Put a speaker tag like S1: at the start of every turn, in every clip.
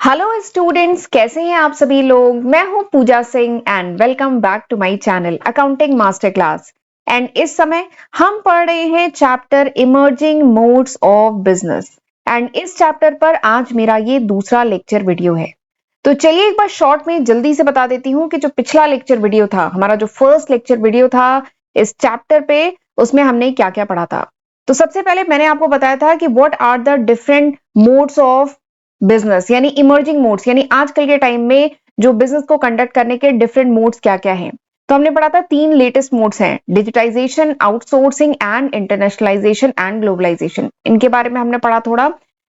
S1: Hello students, कैसे हैं आप सभी लोग। मैं हूं Pooja Singh and welcome back to my channel accounting master class. And इस समय हम पढ़ रहे हैं chapter emerging modes of business. And इस चैप्टर पर आज मेरा ये दूसरा लेक्चर वीडियो है। तो चलिए एक बार शॉर्ट में जल्दी से बता देती हूँ कि जो पिछला लेक्चर वीडियो था, हमारा जो फर्स्ट लेक्चर वीडियो था इस चैप्टर पे, उसमें हमने क्या क्या पढ़ा था। तो सबसे पहले मैंने आपको बताया था कि what are the different modes of business, यानी इमर्जिंग मोड्स, यानी आजकल के टाइम में जो बिजनेस को कंडक्ट करने के डिफरेंट मोड्स क्या क्या हैं। तो हमने पढ़ा था 3 लेटेस्ट मोड्स हैं, digitisation, outsourcing and internationalisation and globalisation. इनके बारे में हमने पढ़ा थोड़ा।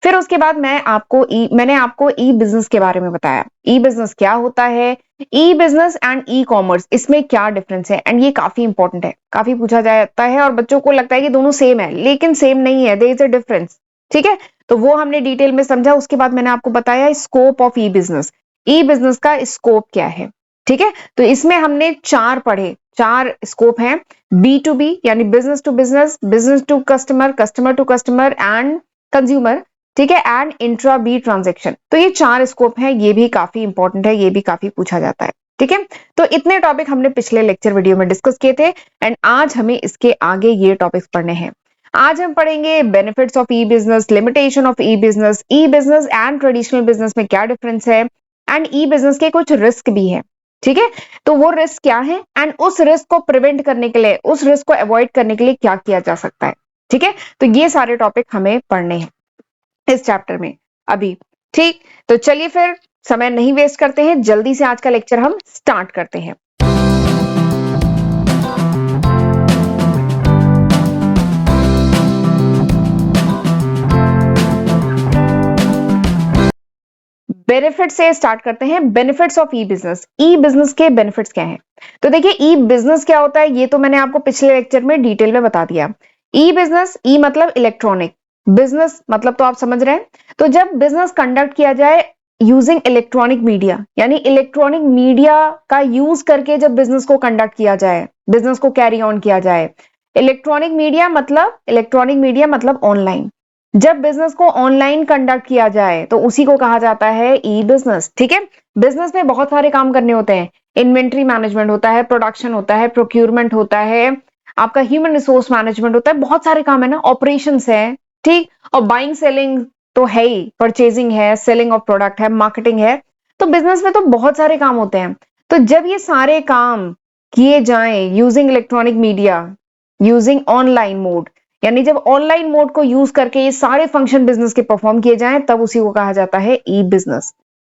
S1: फिर उसके बाद मैंने आपको ई बिजनेस के बारे में बताया। ई बिजनेस क्या होता है, ई बिजनेस एंड ई कॉमर्स, इसमें क्या डिफरेंस है। एंड ये काफी इंपॉर्टेंट है, काफी पूछा जाता है और बच्चों को लगता है कि दोनों सेम है, लेकिन सेम नहीं है, देयर इज अ डिफरेंस। ठीक है, तो वो हमने डिटेल में समझा। उसके बाद मैंने आपको बताया scope of e business, E business का स्कोप क्या है। ठीक है, तो इसमें हमने 4 पढ़े, 4 स्कोप हैं। बी टू बी यानी business to business, business to customer, customer to customer and consumer. ठीक है, एंड इंट्रा बी ट्रांजेक्शन। तो ये 4 स्कोप हैं, ये भी काफी इंपॉर्टेंट है, ये भी काफी पूछा जाता है। ठीक है, तो इतने टॉपिक हमने पिछले लेक्चर वीडियो में डिस्कस किए थे एंड आज हमें इसके आगे ये टॉपिक्स पढ़ने हैं। आज हम पढ़ेंगे benefits of e business, limitation of e business and traditional business में क्या डिफरेंस है, एंड ई बिजनेस के कुछ रिस्क भी है। ठीक है, तो वो रिस्क क्या है एंड उस रिस्क को प्रिवेंट करने के लिए, उस रिस्क को अवॉइड करने के लिए क्या किया जा सकता है। ठीक है, तो ये सारे टॉपिक हमें पढ़ने हैं इस चैप्टर में अभी। ठीक, तो चलिए फिर समय नहीं वेस्ट करते हैं, जल्दी से आज का लेक्चर हम स्टार्ट करते हैं। बेनिफिट से स्टार्ट करते हैं। Benefits of e business, E business के बेनिफिट्स क्या हैं। तो देखिए ई बिजनेस क्या होता है, ये तो मैंने आपको पिछले लेक्चर में डिटेल में बता दिया। ई बिजनेस, ई मतलब इलेक्ट्रॉनिक, बिजनेस मतलब तो आप समझ रहे हैं। तो जब बिजनेस कंडक्ट किया जाए यूजिंग इलेक्ट्रॉनिक मीडिया, यानी इलेक्ट्रॉनिक मीडिया का यूज करके जब बिजनेस को कंडक्ट किया जाए, बिजनेस को कैरी ऑन किया जाए। इलेक्ट्रॉनिक मीडिया मतलब ऑनलाइन। जब बिजनेस को ऑनलाइन कंडक्ट किया जाए तो उसी को कहा जाता है ई बिजनेस। ठीक है, बिजनेस में बहुत सारे काम करने होते हैं। इन्वेंट्री मैनेजमेंट होता है, प्रोडक्शन होता है, प्रोक्यूरमेंट होता है, आपका ह्यूमन रिसोर्स मैनेजमेंट होता है, बहुत सारे काम है ना, ऑपरेशंस है। ठीक, और बाइंग सेलिंग तो है ही, परचेजिंग है, सेलिंग ऑफ प्रोडक्ट है, मार्केटिंग है। तो बिजनेस में तो बहुत सारे काम होते हैं। तो जब ये सारे काम किए जाएं using electronic media, using online mode, यानी जब ऑनलाइन मोड को यूज करके ये सारे फंक्शन बिजनेस के परफॉर्म किए जाएं, तब उसी को कहा जाता है ई बिजनेस।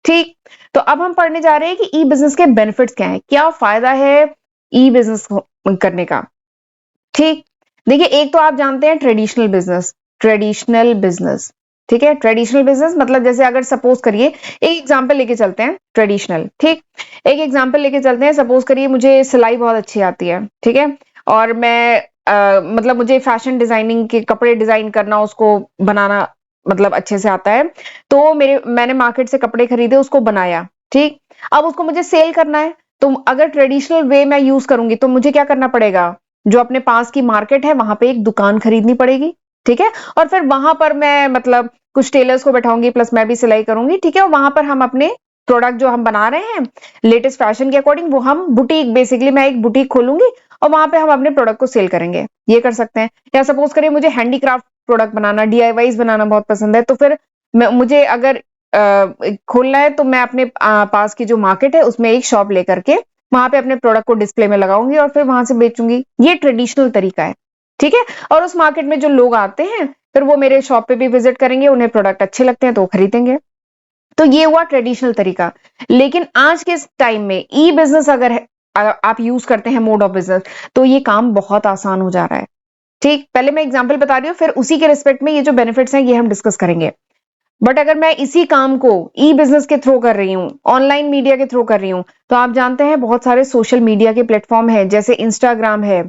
S1: ठीक, तो अब हम पढ़ने जा रहे हैं कि ई बिजनेस के बेनिफिट्स क्या है, क्या फायदा है ई बिजनेस करने का। ठीक, देखिए एक तो आप जानते हैं ट्रेडिशनल बिजनेस, ट्रेडिशनल बिजनेस। ठीक है, ट्रेडिशनल बिजनेस मतलब जैसे अगर सपोज करिए, एक एग्जांपल लेके चलते हैं ट्रेडिशनल। ठीक, एक एग्जांपल लेके चलते हैं, सपोज करिए मुझे सिलाई बहुत अच्छी आती है। ठीक है, और मैं मतलब मुझे फैशन डिजाइनिंग के कपड़े डिजाइन करना, उसको बनाना मतलब अच्छे से आता है। तो मैंने मार्केट से कपड़े खरीदे, उसको बनाया। ठीक, अब उसको मुझे सेल करना है। तो अगर ट्रेडिशनल वे मैं यूज करूंगी तो मुझे क्या करना पड़ेगा, जो अपने पास की मार्केट है वहां पे एक दुकान खरीदनी पड़ेगी। ठीक है, और फिर वहां पर मैं मतलब कुछ टेलर्स को बैठाऊंगी, प्लस मैं भी सिलाई करूंगी। ठीक है, और वहां पर हम अपने प्रोडक्ट जो हम बना रहे हैं लेटेस्ट फैशन के अकॉर्डिंग, वो हम बुटीक, बेसिकली मैं एक बुटीक खोलूंगी और वहां पे हम अपने प्रोडक्ट को सेल करेंगे। ये कर सकते हैं। या सपोज करिए मुझे हैंडीक्राफ्ट प्रोडक्ट बनाना, डीआईवाईज बनाना बहुत पसंद है, तो फिर मुझे अगर खोलना है तो मैं अपने पास की जो मार्केट है उसमें एक शॉप लेकर के वहां पे अपने प्रोडक्ट को डिस्प्ले में लगाऊंगी और फिर वहां से बेचूंगी। ये ट्रेडिशनल तरीका है। ठीक है, और उस मार्केट में जो लोग आते हैं फिर वो मेरे शॉप पे भी विजिट करेंगे, उन्हें प्रोडक्ट अच्छे लगते हैं तो वो खरीदेंगे। तो ये हुआ ट्रेडिशनल तरीका। लेकिन आज के टाइम में ई बिजनेस अगर आप यूज करते हैं मोड ऑफ बिजनेस, तो ये काम बहुत आसान हो जा रहा है। ठीक, पहले मैं एग्जांपल बता रही हूँ, फिर उसी के रिस्पेक्ट में ये जो बेनिफिट्स हैं ये हम डिस्कस करेंगे। बट अगर मैं इसी काम को ई बिजनेस के थ्रू कर रही हूँ, ऑनलाइन मीडिया के थ्रू कर रही हूँ, तो आप जानते हैं बहुत सारे सोशल मीडिया के प्लेटफॉर्म है, जैसे इंस्टाग्राम है,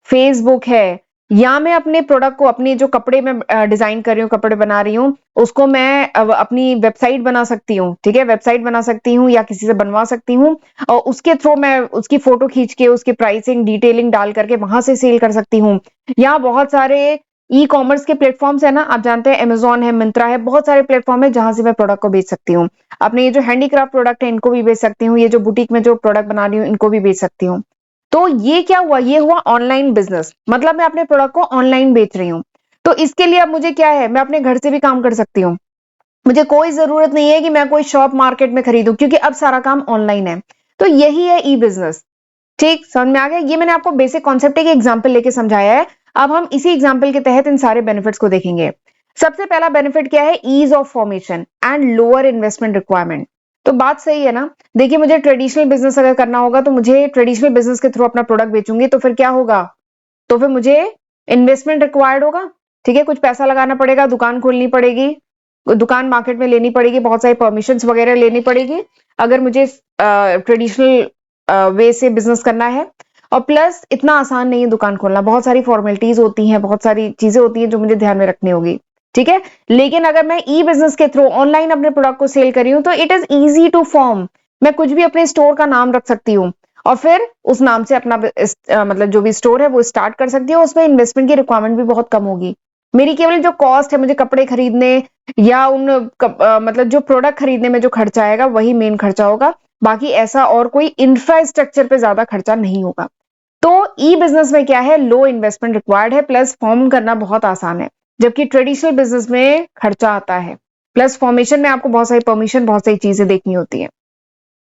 S1: फेसबुक है, या मैं अपने प्रोडक्ट को, अपनी जो कपड़े में डिजाइन कर रही हूँ, कपड़े बना रही हूँ, उसको मैं अपनी वेबसाइट बना सकती हूँ। ठीक है, वेबसाइट बना सकती हूँ या किसी से बनवा सकती हूँ, और उसके थ्रू मैं उसकी फोटो खींच के उसकी प्राइसिंग डिटेलिंग डाल करके वहां से सेल कर सकती हूँ। या बहुत सारे ई कॉमर्स के प्लेटफॉर्म्स है ना, आप जानते हैं अमेजोन है, मिंत्रा है, बहुत सारे प्लेटफॉर्म है जहां से मैं प्रोडक्ट को बेच सकती हूँ। अपने ये जो हैंडीक्राफ्ट प्रोडक्ट है इनको भी बेच सकती हूँ, ये जो बुटीक में जो प्रोडक्ट बना रही हूँ इनको भी बेच सकती हूँ। तो ये क्या हुआ, ये हुआ ऑनलाइन बिजनेस, मतलब मैं अपने प्रोडक्ट को ऑनलाइन बेच रही हूँ। तो इसके लिए अब मुझे क्या है, मैं अपने घर से भी काम कर सकती हूँ। मुझे कोई जरूरत नहीं है कि मैं कोई शॉप मार्केट में खरीदूं, क्योंकि अब सारा काम ऑनलाइन है। तो यही है ई बिजनेस। ठीक समझ में आ गया? ये मैंने आपको बेसिक कॉन्सेप्ट एक एग्जांपल लेके समझाया है। अब हम इसी एग्जांपल के तहत इन सारे बेनिफिट्स को देखेंगे। सबसे पहला बेनिफिट क्या है, ease of formation and lower investment requirement. तो बात सही है ना। देखिए मुझे ट्रेडिशनल बिजनेस अगर करना होगा तो मुझे ट्रेडिशनल बिजनेस के थ्रू अपना प्रोडक्ट बेचूंगी, तो फिर क्या होगा, तो फिर मुझे इन्वेस्टमेंट रिक्वायर्ड होगा। ठीक है, कुछ पैसा लगाना पड़ेगा, दुकान खोलनी पड़ेगी, दुकान मार्केट में लेनी पड़ेगी, बहुत सारी परमिशंस वगैरह लेनी पड़ेगी अगर मुझे ट्रेडिशनल वे से बिजनेस करना है। और प्लस इतना आसान नहीं है दुकान खोलना, बहुत सारी फॉर्मेलिटीज होती हैं, बहुत सारी चीजें होती हैं जो मुझे ध्यान में रखनी होगी। ठीक है, लेकिन अगर मैं ई बिजनेस के थ्रू ऑनलाइन अपने प्रोडक्ट को सेल कर रही हूँ तो it is easy to form. मैं कुछ भी अपने स्टोर का नाम रख सकती हूँ और फिर उस नाम से अपना मतलब जो भी स्टोर है वो स्टार्ट कर सकती हूँ। उसमें इन्वेस्टमेंट की रिक्वायरमेंट भी बहुत कम होगी। मेरी केवल जो कॉस्ट है, मुझे कपड़े खरीदने या मतलब जो प्रोडक्ट खरीदने में जो खर्चा आएगा वही मेन खर्चा होगा। बाकी ऐसा और कोई इंफ्रास्ट्रक्चर पे ज्यादा खर्चा नहीं होगा। तो ई बिजनेस में क्या है, लो इन्वेस्टमेंट रिक्वायर्ड है, प्लस फॉर्म करना बहुत आसान है। जबकि ट्रेडिशनल बिजनेस में खर्चा आता है, प्लस फॉर्मेशन में आपको बहुत सारी परमिशन, बहुत सारी चीजें देखनी होती है।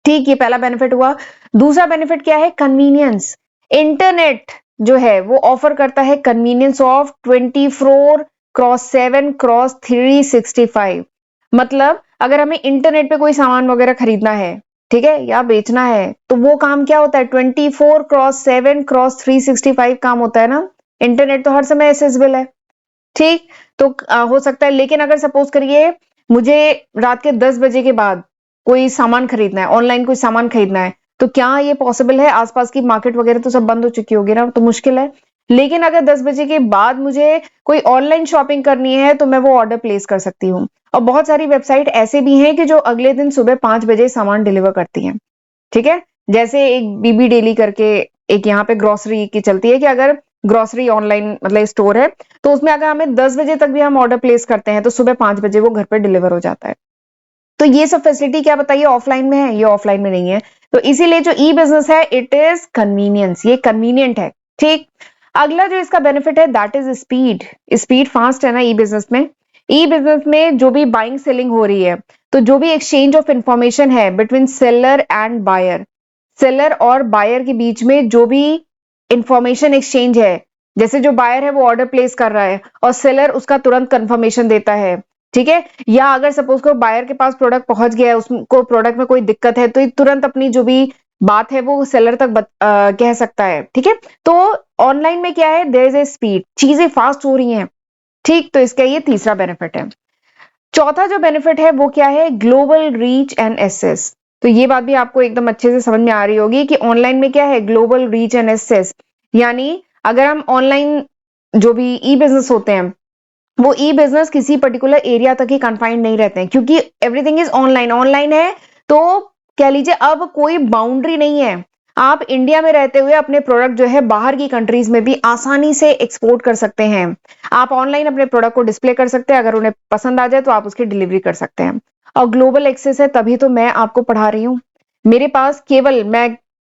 S1: ठीक, ये पहला बेनिफिट हुआ। दूसरा बेनिफिट क्या है, कन्वीनियंस। इंटरनेट जो है वो ऑफर करता है कन्वीनियंस ऑफ 24x7x365। मतलब अगर हमें इंटरनेट पे कोई सामान वगैरह खरीदना है, ठीक है, या बेचना है, तो वो काम क्या होता है, 24x7x365 काम होता है ना। इंटरनेट तो हर समय एक्सेसिबल है। ठीक, तो हो सकता है, लेकिन अगर सपोज करिए मुझे रात के 10 बजे के बाद कोई सामान खरीदना है, ऑनलाइन कोई सामान खरीदना है, तो क्या ये पॉसिबल है? आसपास की मार्केट वगैरह तो सब बंद हो चुकी होगी ना, तो मुश्किल है। लेकिन अगर 10 बजे के बाद मुझे कोई ऑनलाइन शॉपिंग करनी है तो मैं वो ऑर्डर प्लेस कर सकती हूँ। और बहुत सारी वेबसाइट ऐसे भी हैं कि जो अगले दिन सुबह 5 बजे सामान डिलीवर करती हैं। ठीक है, जैसे एक बीबी डेली करके एक यहाँ पे ग्रोसरी की चलती है कि अगर ग्रोसरी ऑनलाइन मतलब स्टोर है, तो उसमें अगर हमें 10 बजे तक भी हम ऑर्डर प्लेस करते हैं तो सुबह 5 बजे वो घर पे डिलीवर हो जाता है। तो ये सब फैसिलिटी क्या बताइए ऑफलाइन में है, ये ऑफलाइन में नहीं है। तो इसीलिए जो ई बिजनेस है इट इज कन्वीनियंस, ये कन्वीनियंट है। ठीक, अगला जो इसका बेनिफिट है that is speed. Speed fast है ना ई बिजनेस में। ई बिजनेस में जो भी बाइंग सेलिंग हो रही है, तो जो भी एक्सचेंज ऑफ इंफॉर्मेशन है between seller and buyer, seller और बायर के बीच में जो भी इंफॉर्मेशन एक्सचेंज है, जैसे जो बायर है वो ऑर्डर प्लेस कर रहा है और सेलर उसका तुरंत कंफर्मेशन देता है। ठीक है, या अगर सपोज को बायर के पास प्रोडक्ट पहुंच गया है, उसको प्रोडक्ट में कोई दिक्कत है, तो ये तुरंत अपनी जो भी बात है वो सेलर तक कह सकता है। ठीक है, तो ऑनलाइन में क्या है, देयर इज ए स्पीड, चीजें फास्ट हो रही हैं। ठीक, तो इसका ये तीसरा बेनिफिट है। चौथा जो बेनिफिट है वो क्या है, ग्लोबल रीच एंड एक्सेस। तो ये बात भी आपको एकदम अच्छे से समझ में आ रही होगी कि ऑनलाइन में क्या है, ग्लोबल रीच एंड एक्सेस। यानी अगर हम ऑनलाइन जो भी ई बिजनेस होते हैं, वो ई बिजनेस किसी पर्टिकुलर एरिया तक ही कन्फाइंड नहीं रहते हैं, क्योंकि एवरीथिंग इज ऑनलाइन। ऑनलाइन है तो कह लीजिए अब कोई बाउंड्री नहीं है। आप इंडिया में रहते हुए अपने प्रोडक्ट जो है बाहर की कंट्रीज में भी आसानी से एक्सपोर्ट कर सकते हैं। आप ऑनलाइन अपने प्रोडक्ट को डिस्प्ले कर सकते हैं, अगर उन्हें पसंद आ जाए तो आप उसकी डिलीवरी कर सकते हैं। और ग्लोबल एक्सेस है, तभी तो मैं आपको पढ़ा रही हूँ। मेरे पास केवल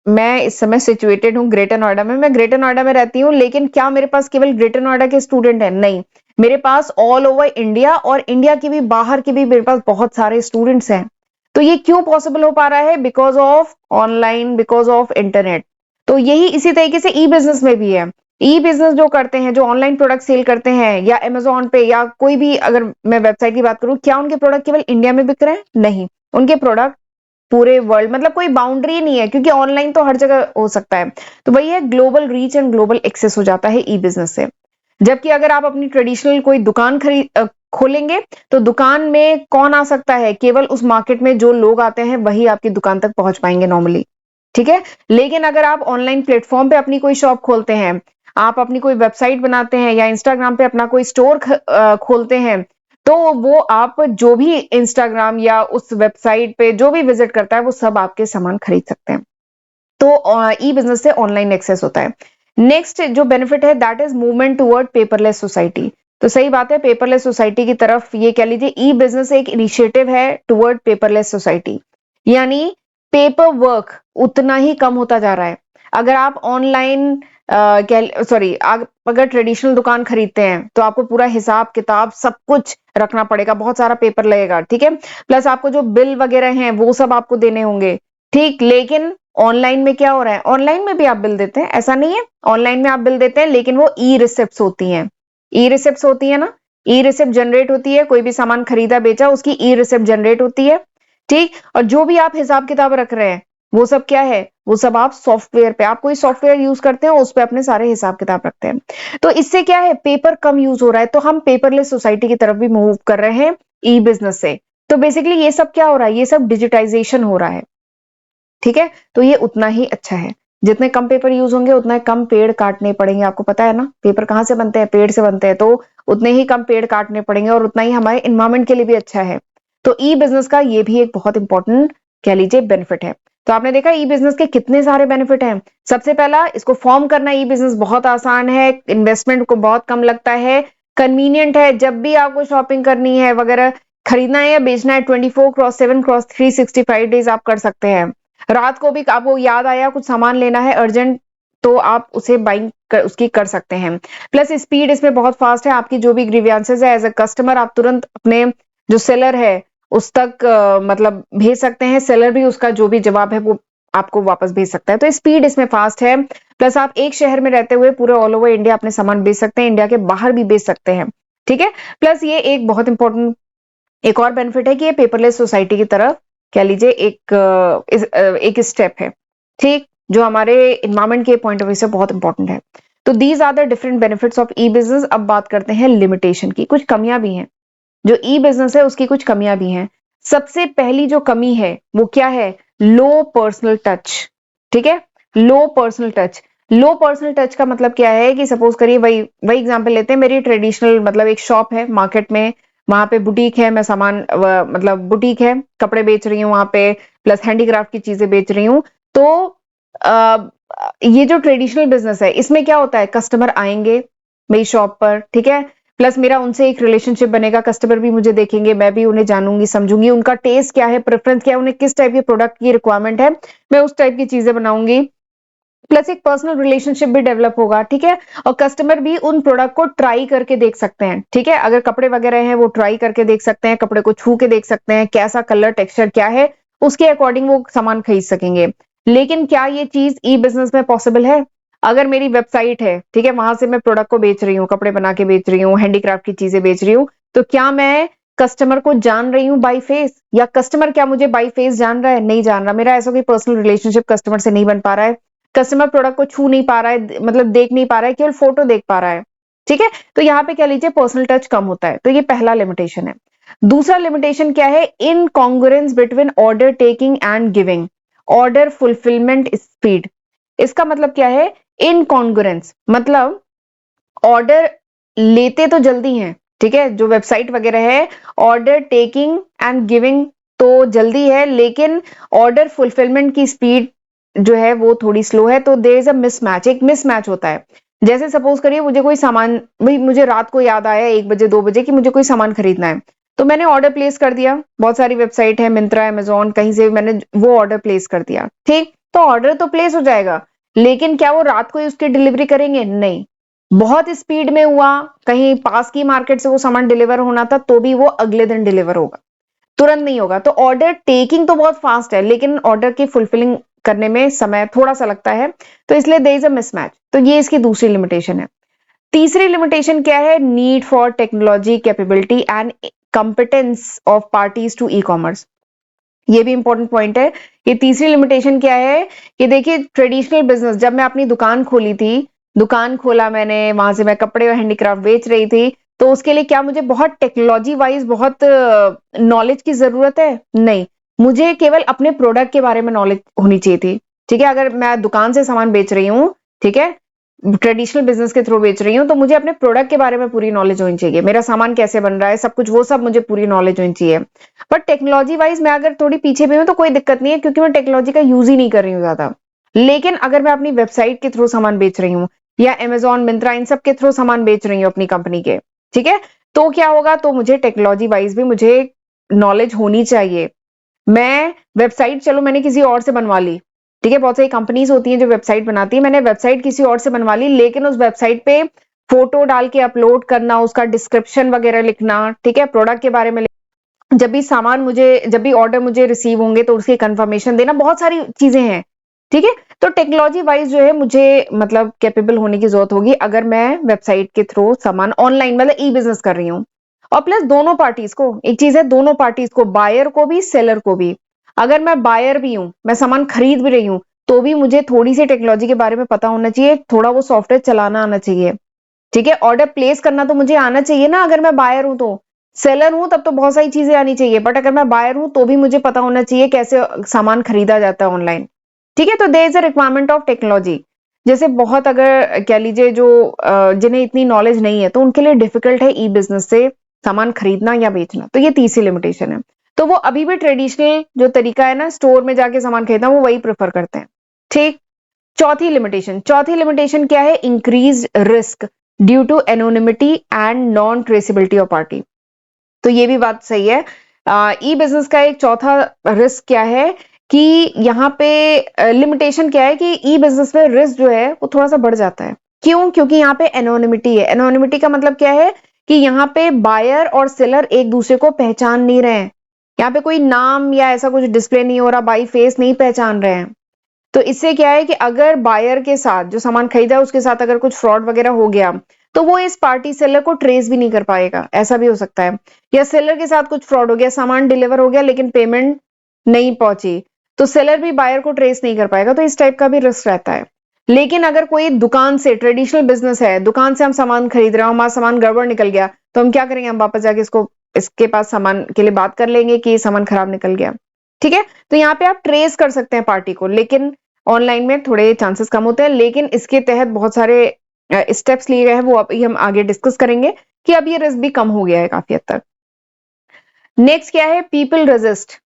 S1: मैं इस समय सिचुएटेड हूँ ग्रेटर नोएडा में, मैं ग्रेटर नोएडा में रहती हूँ, लेकिन क्या मेरे पास केवल ग्रेटर नोएडा के स्टूडेंट हैं? नहीं, मेरे पास ऑल ओवर इंडिया और इंडिया के भी बाहर के भी मेरे पास बहुत सारे स्टूडेंट्स हैं। तो ये क्यों पॉसिबल हो पा रहा है? Because of online, because of internet. तो यही इसी तरीके से ई बिजनेस में भी है। ई बिजनेस जो करते हैं, जो ऑनलाइन प्रोडक्ट सेल करते हैं या अमेजोन पे या कोई भी, अगर मैं वेबसाइट की बात करूं, क्या उनके प्रोडक्ट केवल इंडिया में बिक रहे हैं? नहीं, उनके प्रोडक्ट पूरे वर्ल्ड, मतलब कोई बाउंड्री नहीं है, क्योंकि ऑनलाइन तो हर जगह हो सकता है। तो वही है, global reach and global access हो जाता है ई बिजनेस से। जबकि अगर आप अपनी ट्रेडिशनल कोई दुकान खोलेंगे, तो दुकान में कौन आ सकता है? केवल उस मार्केट में जो लोग आते हैं वही आपकी दुकान तक पहुंच पाएंगे नॉर्मली। ठीक है, लेकिन अगर आप ऑनलाइन प्लेटफॉर्म पे अपनी कोई शॉप खोलते हैं, आप अपनी कोई वेबसाइट बनाते हैं या इंस्टाग्राम पे अपना कोई स्टोर खोलते हैं, तो वो आप जो भी इंस्टाग्राम या उस वेबसाइट पे जो भी विजिट करता है वो सब आपके सामान खरीद सकते हैं। तो ई बिजनेस से ऑनलाइन एक्सेस होता है। नेक्स्ट जो बेनिफिट है that is movement toward paperless society. तो सही बात है, पेपरलेस सोसाइटी की तरफ ये कह लीजिए ई बिजनेस एक इनिशिएटिव है टुवर्ड पेपरलेस सोसाइटी, यानी पेपर वर्क उतना ही कम होता जा रहा है। अगर आप ऑनलाइन सॉरी, आप अगर ट्रेडिशनल दुकान खरीदते हैं तो आपको पूरा हिसाब किताब सब कुछ रखना पड़ेगा, बहुत सारा पेपर लगेगा, ठीक है। प्लस आपको जो बिल वगैरह हैं वो सब आपको देने होंगे, ठीक। लेकिन ऑनलाइन में क्या हो रहा है, ऑनलाइन में भी आप बिल देते हैं, ऐसा नहीं है, ऑनलाइन में आप बिल देते हैं लेकिन वो ई रिसिप्ट होती हैं। ई रिसिप्ट होती है ना, ई रिसिप्ट जनरेट होती है, कोई भी सामान खरीदा बेचा उसकी ई रिसिप्ट जनरेट होती है, ठीक। और जो भी आप हिसाब किताब रख रहे हैं वो सब क्या है, वो सब आप सॉफ्टवेयर पे, आप कोई सॉफ्टवेयर यूज करते हैं उस पे अपने सारे हिसाब किताब रखते हैं। तो इससे क्या है, पेपर कम यूज हो रहा है, तो हम पेपरलेस सोसाइटी की तरफ भी मूव कर रहे हैं ई बिजनेस से। तो बेसिकली ये सब क्या हो रहा है, ये सब डिजिटाइजेशन हो रहा है, ठीक है। तो ये उतना ही अच्छा है, जितने कम पेपर यूज होंगे उतना कम पेड़ काटने पड़ेंगे। आपको पता है ना, पेपर कहाँ से बनते हैं, पेड़ से बनते हैं, तो उतने ही कम पेड़ काटने पड़ेंगे और उतना ही हमारे इन्वायरमेंट के लिए भी अच्छा है। तो ई बिजनेस का ये भी एक बहुत इंपॉर्टेंट कह लीजिए बेनिफिट है। तो आपने देखा ई बिजनेस के कितने सारे बेनिफिट हैं। सबसे पहला, इसको फॉर्म करना ई बिजनेस बहुत आसान है, इन्वेस्टमेंट को बहुत कम लगता है, कन्वीनियंट है, जब भी आपको शॉपिंग करनी है वगैरह, खरीदना है या बेचना है, 24/7/365 डेज आप कर सकते हैं। रात को भी आपको याद आया कुछ सामान लेना है अर्जेंट, तो आप उसे बाइंग उसकी कर सकते हैं। प्लस स्पीड इसमें बहुत फास्ट है, आपकी जो भी ग्रीवियंसेस है एज अ कस्टमर आप तुरंत अपने जो सेलर है उस तक मतलब भेज सकते हैं, सेलर भी उसका जो भी जवाब है वो आपको वापस भेज सकता है। तो स्पीड इसमें फास्ट है। प्लस आप एक शहर में रहते हुए पूरे ऑल ओवर इंडिया अपने सामान बेच सकते हैं, इंडिया के बाहर भी बेच सकते हैं, ठीक है। प्लस ये एक बहुत इंपॉर्टेंट एक और बेनिफिट है कि ये पेपरलेस सोसाइटी की तरफ कह लीजिए एक स्टेप है, ठीक, जो हमारे इन्वायरमेंट के पॉइंट ऑफ व्यू से बहुत इंपॉर्टेंट है। तो these are the different benefits of e business. अब बात करते हैं लिमिटेशन की, कुछ कमियां भी हैं, जो ई बिजनेस है उसकी कुछ कमियां भी हैं। सबसे पहली जो कमी है वो क्या है, लो पर्सनल टच, ठीक है। लो पर्सनल टच, लो पर्सनल टच का मतलब क्या है कि सपोज करिए, वही वही एग्जांपल लेते हैं, मेरी ट्रेडिशनल मतलब एक शॉप है मार्केट में, वहां पे बुटीक है, मैं सामान मतलब बुटीक है, कपड़े बेच रही हूँ वहां पे, प्लस हैंडीक्राफ्ट की चीजें बेच रही हूँ। तो आ, ये जो ट्रेडिशनल बिजनेस है इसमें क्या होता है, कस्टमर आएंगे मेरी शॉप पर, ठीक है। प्लस मेरा उनसे एक रिलेशनशिप बनेगा, कस्टमर भी मुझे देखेंगे, मैं भी उन्हें जानूंगी समझूंगी, उनका टेस्ट क्या है, प्रेफरेंस क्या है, उन्हें किस टाइप के प्रोडक्ट की रिक्वायरमेंट है, मैं उस टाइप की चीजें बनाऊंगी। प्लस एक पर्सनल रिलेशनशिप भी डेवलप होगा, ठीक है। और कस्टमर भी उन प्रोडक्ट को ट्राई करके देख सकते हैं, ठीक है। अगर कपड़े वगैरह हैं वो ट्राई करके देख सकते हैं, कपड़े को छू के देख सकते हैं कैसा कलर टेक्सचर क्या है, उसके अकॉर्डिंग वो सामान खरीद सकेंगे। लेकिन क्या ये चीज ई बिजनेस में पॉसिबल है, अगर मेरी वेबसाइट है, ठीक है, वहां से मैं प्रोडक्ट को बेच रही हूँ, कपड़े बना के बेच रही हूँ, हैंडीक्राफ्ट की चीजें बेच रही हूँ, तो क्या मैं कस्टमर को जान रही हूँ बाई फेस, या कस्टमर क्या मुझे बाई फेस जान रहा है, नहीं जान रहा, मेरा ऐसा कोई पर्सनल रिलेशनशिप कस्टमर से नहीं बन पा रहा है, कस्टमर प्रोडक्ट को छू नहीं पा रहा है, मतलब देख नहीं पा रहा है, केवल फोटो देख पा रहा है, ठीक है। तो यहाँ पे क्या लीजिए पर्सनल टच कम होता है, तो ये पहला लिमिटेशन है। दूसरा लिमिटेशन क्या है, incongruence between order taking and giving, order fulfilment speed. इसका मतलब क्या है, इनकॉन्ग्रुएंस मतलब ऑर्डर लेते तो जल्दी हैं, ठीक है, जो वेबसाइट वगैरह है, ऑर्डर टेकिंग एंड गिविंग तो जल्दी है, लेकिन ऑर्डर फुलफिलमेंट की स्पीड जो है वो थोड़ी स्लो है। तो देयर इज अ मिसमैच, एक मिसमैच होता है। जैसे सपोज करिए मुझे कोई सामान, भाई मुझे रात को याद आया 1 बजे 2 बजे कि मुझे कोई सामान खरीदना है, तो मैंने ऑर्डर प्लेस कर दिया, बहुत सारी वेबसाइट है, मिंत्रा, अमेजोन, कहीं से भी मैंने वो ऑर्डर प्लेस कर दिया, ठीक। तो ऑर्डर तो प्लेस हो जाएगा, लेकिन क्या वो रात को ही उसकी डिलीवरी करेंगे, नहीं। बहुत स्पीड में हुआ, कहीं पास की मार्केट से वो सामान डिलीवर होना था, तो भी वो अगले दिन डिलीवर होगा, तुरंत नहीं होगा। तो ऑर्डर टेकिंग तो बहुत फास्ट है, लेकिन ऑर्डर की फुलफिलिंग करने में समय थोड़ा सा लगता है, तो इसलिए देयर इज अ मिसमैच। तो ये इसकी दूसरी लिमिटेशन है। तीसरी लिमिटेशन क्या है, need for technology capability and competence of parties to e commerce. ये भी इंपॉर्टेंट पॉइंट है। ये तीसरी लिमिटेशन क्या है कि देखिए ट्रेडिशनल बिजनेस, जब मैं अपनी दुकान खोली थी, दुकान खोला मैंने, वहां से मैं कपड़े और हैंडीक्राफ्ट बेच रही थी, तो उसके लिए क्या मुझे बहुत टेक्नोलॉजी वाइज बहुत नॉलेज की जरूरत है, नहीं। मुझे केवल अपने प्रोडक्ट के बारे में नॉलेज होनी चाहिए थी, ठीक है। अगर मैं दुकान से सामान बेच रही हूँ, ठीक है, ट्रेडिशनल बिजनेस के थ्रू बेच रही हूँ, तो मुझे अपने प्रोडक्ट के बारे में पूरी नॉलेज होनी चाहिए, मेरा सामान कैसे बन रहा है, सब कुछ वो सब मुझे पूरी नॉलेज होनी चाहिए। बट टेक्नोलॉजी वाइज मैं अगर थोड़ी पीछे भी हूं तो कोई दिक्कत नहीं है, क्योंकि मैं टेक्नोलॉजी का यूज ही नहीं कर रही हूँ ज्यादा। लेकिन अगर मैं अपनी वेबसाइट के थ्रू सामान बेच रही हूँ, या अमेजोन, मिंत्रा, इन सब के थ्रू सामान बेच रही हूँ अपनी कंपनी के, ठीक है। तो क्या होगा, तो मुझे टेक्नोलॉजी वाइज भी मुझे नॉलेज होनी चाहिए। मैं वेबसाइट, चलो मैंने किसी और से बनवा ली, ठीक है, बहुत सारी कंपनीज होती हैं जो वेबसाइट बनाती है, मैंने वेबसाइट किसी और से बनवा ली, लेकिन उस वेबसाइट पे फोटो डाल के अपलोड करना, उसका डिस्क्रिप्शन वगैरह लिखना, ठीक है, प्रोडक्ट के बारे में, जब भी ऑर्डर मुझे रिसीव होंगे तो उसकी कंफर्मेशन देना, बहुत सारी चीजें हैं, ठीक है। तो टेक्नोलॉजी वाइज जो है मुझे मतलब कैपेबल होने की जरूरत होगी अगर मैं वेबसाइट के थ्रू सामान ऑनलाइन मतलब ई बिजनेस कर रही हूँ। और प्लस दोनों पार्टीज को, एक चीज है, दोनों पार्टीज को, बायर को भी सेलर को भी, अगर मैं बायर भी हूं, मैं सामान खरीद भी रही हूँ, तो भी मुझे थोड़ी सी टेक्नोलॉजी के बारे में पता होना चाहिए, थोड़ा वो सॉफ्टवेयर चलाना आना चाहिए, ठीक है। ऑर्डर प्लेस करना तो मुझे आना चाहिए ना, अगर मैं बायर हूं तो। सेलर हूं तब तो बहुत सारी चीजें आनी चाहिए, बट अगर मैं बायर हूं तो भी मुझे पता होना चाहिए कैसे सामान खरीदा जाता है ऑनलाइन, ठीक है। तो there is a requirement of technology. जैसे बहुत, अगर कह लीजिए जो जिन्हें इतनी नॉलेज नहीं है तो उनके लिए डिफिकल्ट है ई बिजनेस से सामान खरीदना या बेचना, तो ये तीसरी लिमिटेशन है। तो वो अभी भी ट्रेडिशनल जो तरीका है ना स्टोर में जाके सामान खरीदना, वो वही प्रेफर करते हैं, ठीक। चौथी लिमिटेशन क्या है, increase risk due to anonymity and non traceability of party. तो ये भी बात सही है। ई बिजनेस का एक चौथा रिस्क क्या है कि यहाँ पे लिमिटेशन क्या है कि ई बिजनेस में रिस्क जो है वो थोड़ा सा बढ़ जाता है। क्यों? क्योंकि यहाँ पे एनोनिमिटी है। एनोनिमिटी का मतलब क्या है कि यहाँ पे बायर और सेलर एक दूसरे को पहचान नहीं रहे हैं, यहाँ पे कोई नाम या ऐसा कुछ डिस्प्ले नहीं हो रहा, बाई फेस नहीं पहचान रहे हैं। तो इससे क्या है कि अगर बायर के साथ जो सामान खरीदा है उसके साथ अगर कुछ फ्रॉड वगैरह हो गया तो वो इस पार्टी सेलर को ट्रेस भी नहीं कर पाएगा, ऐसा भी हो सकता है। या सेलर के साथ कुछ फ्रॉड हो गया, सामान डिलीवर हो गया लेकिन पेमेंट नहीं पहुंची, तो सेलर भी बायर को ट्रेस नहीं कर पाएगा, तो इस टाइप का भी रिस्क रहता है। लेकिन अगर कोई दुकान से, ट्रेडिशनल बिजनेस है, दुकान से हम सामान खरीद रहे हो, हमारा सामान गड़बड़ निकल गया, तो हम क्या करेंगे, हम वापस जाके इसके पास सामान के लिए बात कर लेंगे कि सामान खराब निकल गया, ठीक है। तो यहाँ पे आप ट्रेस कर सकते हैं पार्टी को, लेकिन ऑनलाइन में थोड़े चांसेस कम होते हैं। लेकिन इसके तहत बहुत सारे स्टेप्स लिए गए हैं, वो अभी हम आगे डिस्कस करेंगे कि अब ये रिस्क भी कम हो गया है काफी हद तक। नेक्स्ट क्या है, पीपल रेजिस्ट।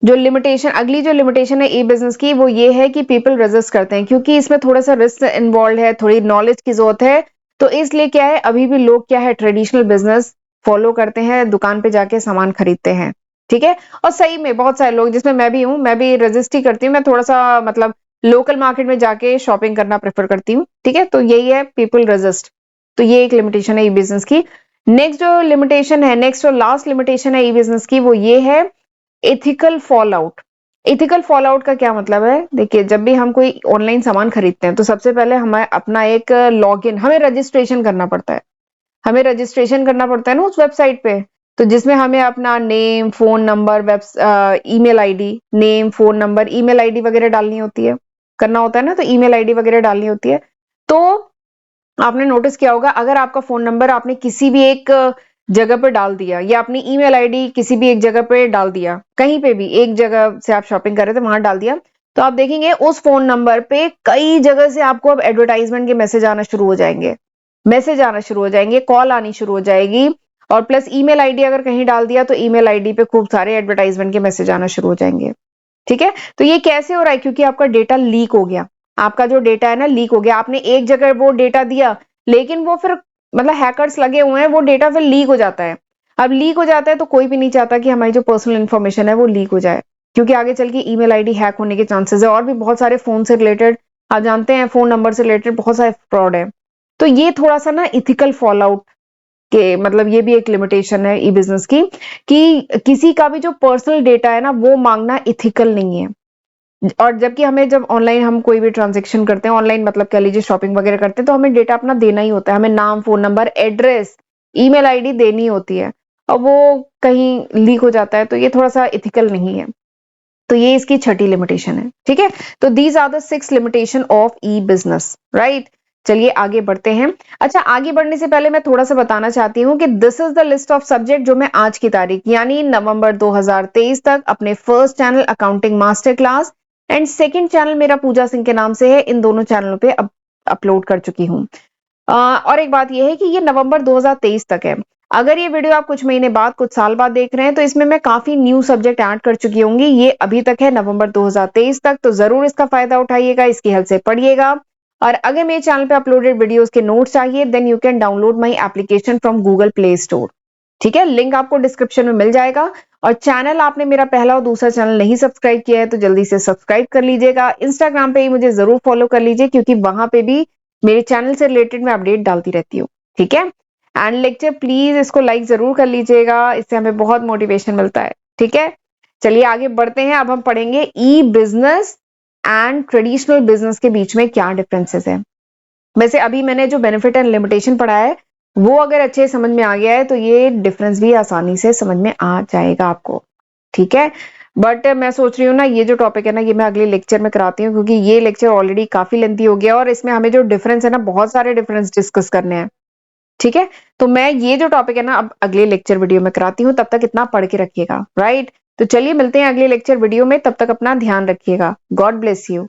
S1: जो लिमिटेशन, अगली जो लिमिटेशन है ई बिजनेस की, वो ये है कि पीपल रेजिस्ट करते हैं, क्योंकि इसमें थोड़ा सा रिस्क इन्वॉल्व है, थोड़ी नॉलेज की जरूरत है। तो इसलिए क्या है, अभी भी लोग क्या है, ट्रेडिशनल बिजनेस फॉलो करते हैं, दुकान पे जाके सामान खरीदते हैं, ठीक है। और सही में बहुत सारे लोग, जिसमें मैं भी हूँ, मैं भी रेजिस्ट ही करती हूँ, मैं थोड़ा सा मतलब लोकल मार्केट में जाके शॉपिंग करना प्रेफर करती हूँ, ठीक है। तो यही है पीपल रेजिस्ट। तो ये एक लिमिटेशन है ई बिजनेस की। नेक्स्ट जो लिमिटेशन है, नेक्स्ट और लास्ट लिमिटेशन है ई बिजनेस की, वो ये है ethical fall out. Ethical fall out का क्या मतलब है, देखिए जब भी हम कोई ऑनलाइन सामान खरीदते हैं तो सबसे पहले हमें अपना एक लॉगिन, हमें रजिस्ट्रेशन करना पड़ता है, हमें रजिस्ट्रेशन करना पड़ता है ना उस वेबसाइट पे। तो जिसमें हमें अपना name, phone number, email ID, name, phone number, email ID वगैरह डालनी होती है, करना होता है ना, तो ईमेल आईडी वगैरह डालनी होती है। तो आपने नोटिस किया होगा, अगर आपका फोन नंबर आपने किसी भी एक जगह पर डाल दिया या अपनी ईमेल आईडी किसी भी एक जगह पे डाल दिया, कहीं पे भी एक जगह से आप शॉपिंग कर रहे थे वहां डाल दिया, तो आप देखेंगे उस फोन नंबर पे कई जगह से आपको अब एडवर्टाइजमेंट के मैसेज आना शुरू हो जाएंगे, कॉल आनी शुरू हो जाएगी। और प्लस ईमेल आईडी अगर कहीं डाल दिया तो ईमेल आईडी पे खूब सारे एडवर्टाइजमेंट के मैसेज आना शुरू हो जाएंगे, ठीक है। तो ये कैसे हो रहा है, क्योंकि आपका डेटा लीक हो गया, आपका जो डेटा है ना लीक हो गया, आपने एक जगह वो डेटा दिया, लेकिन वो फिर मतलब हैकर्स लगे हुए हैं, वो डेटा फिर लीक हो जाता है। अब लीक हो जाता है तो कोई भी नहीं चाहता कि हमारी जो पर्सनल इंफॉर्मेशन है वो लीक हो जाए, क्योंकि आगे चल के ईमेल आईडी हैक होने के चांसेस है, और भी बहुत सारे फोन से रिलेटेड, आप जानते हैं फोन नंबर से रिलेटेड बहुत सारे फ्रॉड है। तो ये थोड़ा सा ना इथिकल फॉल आउट के मतलब ये भी एक लिमिटेशन है ई बिजनेस की, कि किसी का भी जो पर्सनल डेटा है ना वो मांगना इथिकल नहीं है। और जबकि हमें जब ऑनलाइन हम कोई भी ट्रांजेक्शन करते हैं, ऑनलाइन मतलब कह लीजिए शॉपिंग वगैरह करते हैं, तो हमें डेटा अपना देना ही होता है, हमें नाम, phone number, address, email ID देनी होती है, और वो कहीं लीक हो जाता है तो ये थोड़ा सा इथिकल नहीं है। तो ये इसकी छठी लिमिटेशन है, ठीक है। तो these are the 6 limitation of e business, right. चलिए आगे बढ़ते हैं। अच्छा, आगे बढ़ने से पहले मैं थोड़ा सा बताना चाहती हूँ कि this is the list of subject जो मैं आज की तारीख यानी नवंबर 2023 तक अपने first channel accounting master class and second channel मेरा पूजा सिंह के नाम से है, इन दोनों चैनलों पे अपलोड कर चुकी हूँ। और एक बात यह है कि ये नवंबर 2023 तक है। अगर ये वीडियो आप कुछ महीने बाद, कुछ साल बाद देख रहे हैं तो इसमें मैं काफी न्यू सब्जेक्ट ऐड कर चुकी होंगी। ये अभी तक है नवंबर 2023 तक, तो जरूर इसका फायदा उठाइएगा, इसकी हेल्प से पढ़िएगा। और अगर मेरे चैनल पे अपलोडेड वीडियोस के नोट्स चाहिए then you can download my application from Google Play Store. ठीक है, लिंक आपको डिस्क्रिप्शन में मिल जाएगा। और चैनल आपने मेरा पहला और दूसरा चैनल नहीं सब्सक्राइब किया है तो जल्दी से सब्सक्राइब कर लीजिएगा। इंस्टाग्राम पे ही मुझे जरूर फॉलो कर लीजिए क्योंकि वहां पे भी मेरे चैनल से रिलेटेड मैं अपडेट डालती रहती हूँ। ठीक है, एंड लेक्चर प्लीज इसको लाइक जरूर कर लीजिएगा, इससे हमें बहुत मोटिवेशन मिलता है। ठीक है, चलिए आगे बढ़ते हैं। अब हम पढ़ेंगे ई बिजनेस एंड ट्रेडिशनल बिजनेस के बीच में क्या डिफरेंसेस है। वैसे अभी मैंने जो बेनिफिट एंड लिमिटेशन पढ़ा है वो अगर अच्छे समझ में आ गया है तो ये डिफरेंस भी आसानी से समझ में आ जाएगा आपको। ठीक है, बट मैं सोच रही हूँ ना ये जो टॉपिक है ना ये मैं अगले लेक्चर में कराती हूँ क्योंकि ये लेक्चर ऑलरेडी काफी लेंथी हो गया और इसमें हमें जो डिफरेंस है ना बहुत सारे डिफरेंस डिस्कस करने हैं। ठीक है, तो मैं ये जो टॉपिक है ना अब अगले लेक्चर वीडियो में कराती हूँ, तब तक इतना पढ़ के रखिएगा। राइट, तो चलिए मिलते हैं अगले लेक्चर वीडियो में, तब तक अपना ध्यान रखिएगा। God bless you.